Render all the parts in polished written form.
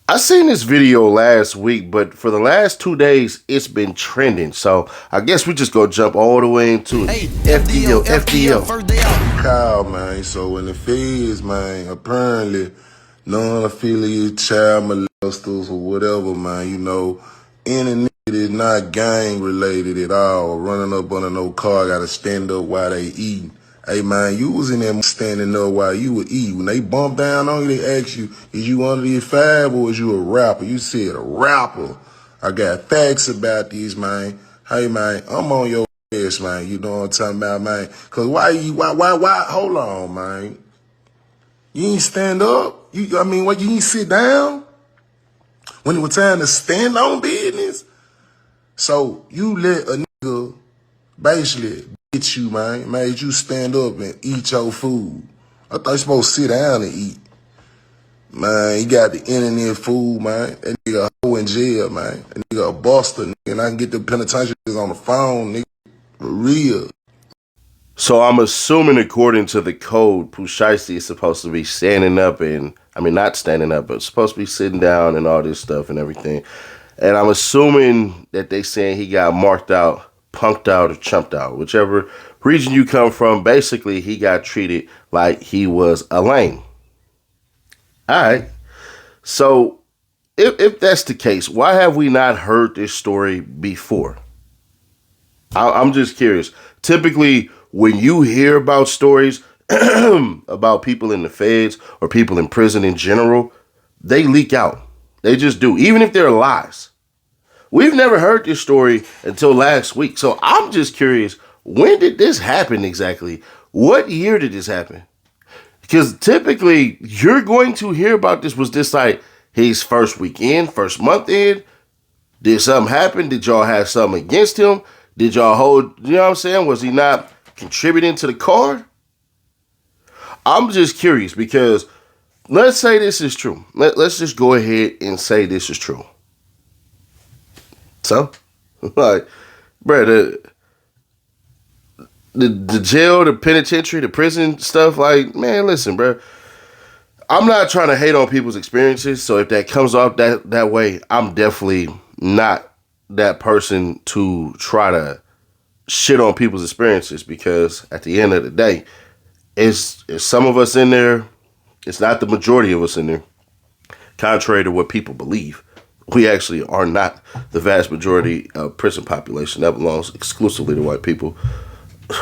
I seen this video last week, but for the last 2 days, it's been trending. So I guess we just go jump all the way into it. Hey, FDO, FDO. first day out. Kyle, man. So when the feds, man, apparently non-affiliate child molesters or whatever, man, any nigga that's not gang related at all, or running up under no car, gotta stand up while they eating. Hey, man, you was in there standing up while you were eating. When they bump down on you, they ask you, is you under the five or is you a rapper? You said a rapper. I got facts about these, man. Hey, man, I'm on your ass, man. You know what I'm talking about, man? Cause why, hold on, man. You ain't stand up? What, you ain't sit down? When it was time to stand on business? So you let a nigga basically get you, man, made you stand up and eat your food. I thought you supposed to sit down and eat. Man, you got the internet food, man. That nigga a hoe in jail, man. That nigga a buster, nigga. And I can get the penitentiary on the phone, nigga. For real. So I'm assuming, according to the code, Pooh Shiesty is supposed to be standing up not standing up, but supposed to be sitting down and all this stuff and everything. And I'm assuming that they saying he got marked out, punked out, or chumped out. Whichever region you come from, basically he got treated like he was a lame. All right. So if that's the case, why have we not heard this story before? I'm just curious. Typically, when you hear about stories about people in the feds or people in prison in general, they leak out. They just do, even if they're lies. We've never heard this story until last week. So I'm just curious, when did this happen exactly? What year did this happen? Because typically you're going to hear about this. Was this like his first weekend, first month in? Did something happen? Did y'all have something against him? Did y'all hold, you know what I'm saying? Was he not contributing to the card? I'm just curious because let's say this is true. Let's just go ahead and say this is true. So, like, bro, the jail, the penitentiary, the prison stuff, like, man, listen, bro. I'm not trying to hate on people's experiences, so if that comes off that way, I'm definitely not that person to try to shit on people's experiences, because at the end of the day, it's some of us in there. It's not the majority of us in there. Contrary to what people believe, we actually are not the vast majority of prison population. That belongs exclusively to white people,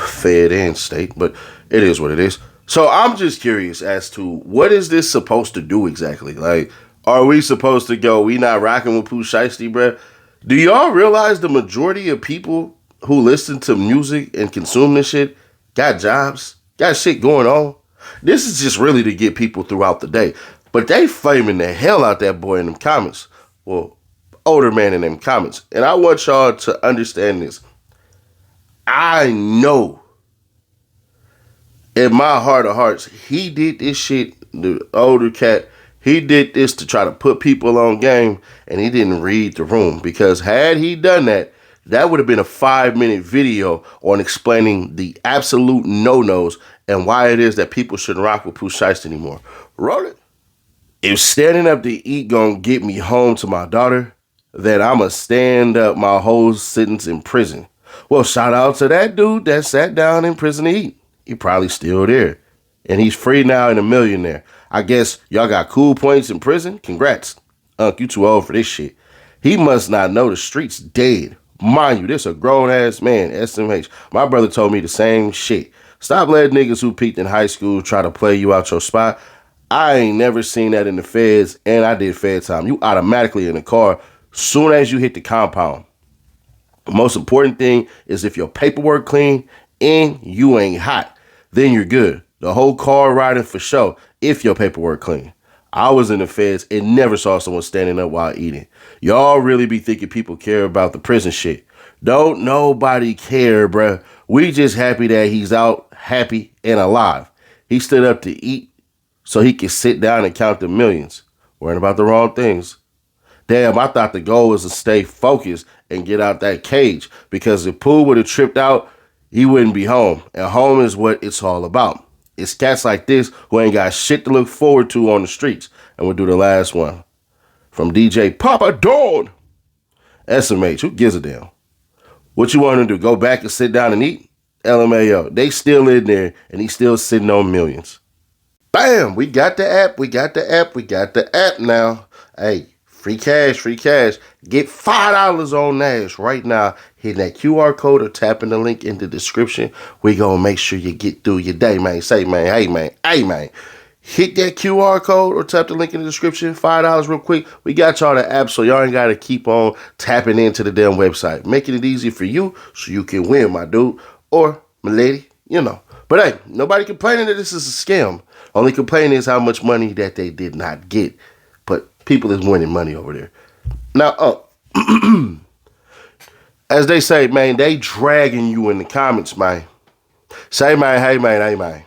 fed and state, but it is what it is. So I'm just curious as to what is this supposed to do exactly? Like, are we supposed to go, we not rocking with Pooh Shiesty, bruh? Do y'all realize the majority of people who listen to music and consume this shit got jobs, got shit going on? This is just really to get people throughout the day. But they flaming the hell out that boy in them comments. Well, older man in them comments. And I want y'all to understand this. I know in my heart of hearts, he did this shit, the older cat, he did this to try to put people on game, and he didn't read the room. Because had he done that, that would have been a 5-minute video on explaining the absolute no-nos and why it is that people shouldn't rock with Pooh Shiesty anymore. Roll it. If standing up to eat gonna get me home to my daughter, then I'ma stand up my whole sentence in prison. Well, shout out to that dude that sat down in prison to eat. He probably still there. And he's free now and a millionaire. I guess y'all got cool points in prison? Congrats. Unc, you too old for this shit. He must not know the streets dead. Mind you, this a grown-ass man, SMH. My brother told me the same shit. Stop letting niggas who peaked in high school try to play you out your spot. I ain't never seen that in the feds, and I did fed time. You automatically in the car soon as you hit the compound. The most important thing is if your paperwork clean and you ain't hot, then you're good. The whole car riding for sure if your paperwork clean. I was in the feds and never saw someone standing up while eating. Y'all really be thinking people care about the prison shit. Don't nobody care, bruh. We just happy that he's out, happy, and alive. He stood up to eat so he could sit down and count the millions. Worrying about the wrong things. Damn, I thought the goal was to stay focused and get out that cage, because if Pooh would have tripped out, he wouldn't be home. And home is what it's all about. It's cats like this who ain't got shit to look forward to on the streets. And we'll do the last one. from DJ Papa Dawn. SMH, who gives a damn? What you want him to do? Go back and sit down and eat? LMAO. They still in there, and he's still sitting on millions. Bam! We got the app. We got the app. We got the app now. Hey, free cash, free cash. Get $5 on Nash right now. Hit that QR code or tapping the link in the description. We gonna make sure you get through your day, man. Say, man, hey, man, hey, man. Hit that QR code or tap the link in the description. $5 real quick. We got y'all the app, so y'all ain't got to keep on tapping into the damn website. Making it easy for you so you can win, my dude. Or my lady, you know. But hey, nobody complaining that this is a scam. Only complaining is how much money that they did not get. But people is winning money over there. Now, as they say, man, they dragging you in the comments, man. Say, man, hey, man, hey, man.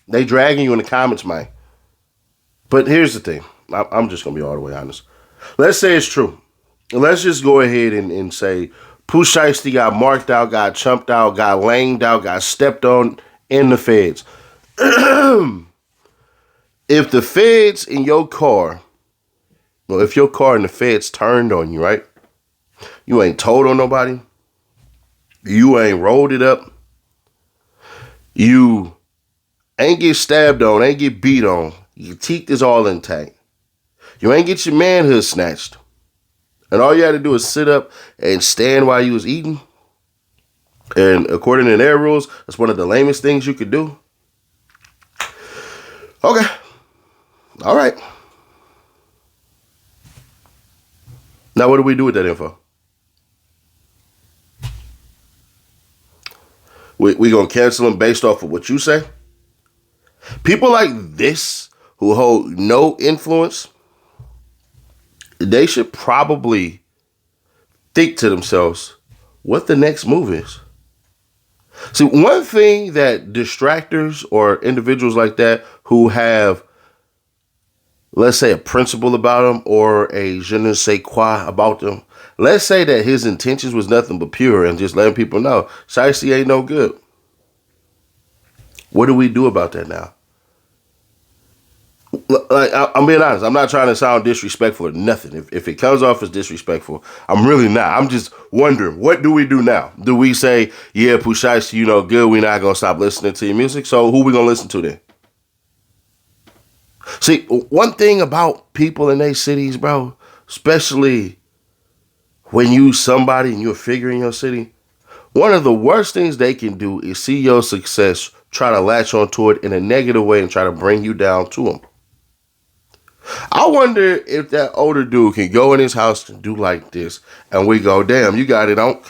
They dragging you in the comments, man. But here's the thing. I'm just going to be all the way honest. Let's say it's true. Let's just go ahead and say Pooh Shiesty got marked out, got chumped out, got langed out, got stepped on in the feds. If the feds in your car, well, if your car and the feds turned on you, right? You ain't told on nobody. You ain't rolled it up. You ain't get stabbed on, ain't get beat on. Your teeth is all intact. You ain't get your manhood snatched. And all you had to do is sit up and stand while you was eating. And according to their rules, that's one of the lamest things you could do. Okay. All right. Now what do we do with that info? We gonna cancel them based off of what you say? People like this who hold no influence, they should probably think to themselves what the next move is. See, one thing that distractors or individuals like that who have, let's say, a principle about them or a je ne sais quoi about them, let's say that his intentions was nothing but pure and just letting people know, Shiesty ain't no good. What do we do about that now? Like, I'm being honest. I'm not trying to sound disrespectful or nothing. If it comes off as disrespectful, I'm really not. I'm just wondering, what do we do now? Do we say, yeah, Pooh Shiesty, you know, good, we're not going to stop listening to your music, so who we going to listen to then? See, one thing about people in their cities, bro, especially when you somebody and you're a figure in your city, one of the worst things they can do is see your success, try to latch onto it in a negative way and try to bring you down to them. I wonder if that older dude can go in his house and do like this and we go, damn, you got it, Unc.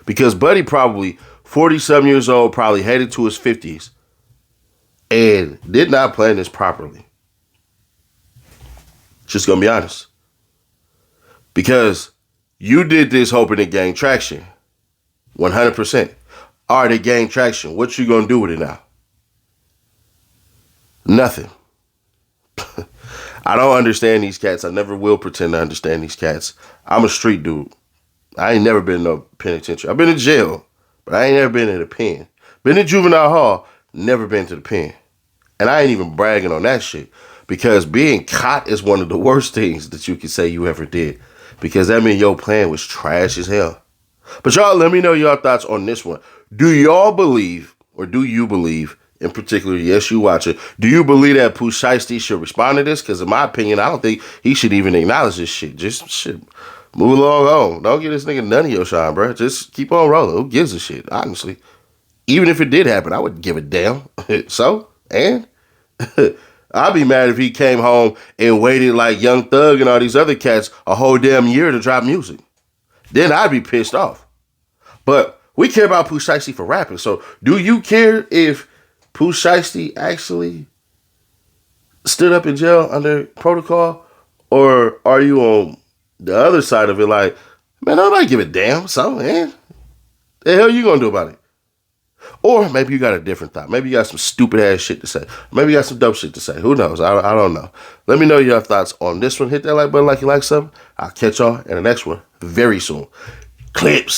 Because Buddy probably 40-some years old, probably headed to his 50s and did not plan this properly. Just gonna be honest. Because you did this hoping to gain traction. 100%. All right, it gained traction. What you gonna do with it now? Nothing. I don't understand these cats. I never will pretend to understand these cats. I'm a street dude. I ain't never been in no penitentiary. I've been in jail, but I ain't never been in a pen. Been in juvenile hall, never been to the pen. And I ain't even bragging on that shit. Because being caught is one of the worst things that you can say you ever did. Because that means your plan was trash as hell. But y'all, let me know your thoughts on this one. Do y'all believe, or do you believe, in particular, yes, you watch it, do you believe that Pooh Shiesty should respond to this? Because in my opinion, I don't think he should even acknowledge this shit. Just shit. Move along on. Don't give this nigga none of your shine, bro. Just keep on rolling. Who gives a shit, honestly? Even if it did happen, I wouldn't give a damn. So, and I'd be mad if he came home and waited like Young Thug and all these other cats a whole damn year to drop music. Then I'd be pissed off. But we care about Pooh Shiesty for rapping. So do you care if Pooh Shiesty actually stood up in jail under protocol? Or are you on the other side of it like, man, nobody give a damn. So, man, the hell you gonna do about it? Or maybe you got a different thought. Maybe you got some stupid ass shit to say. Maybe you got some dope shit to say. Who knows? I don't know. Let me know your thoughts on this one. Hit that like button like you like something. I'll catch y'all in the next one very soon. Clips.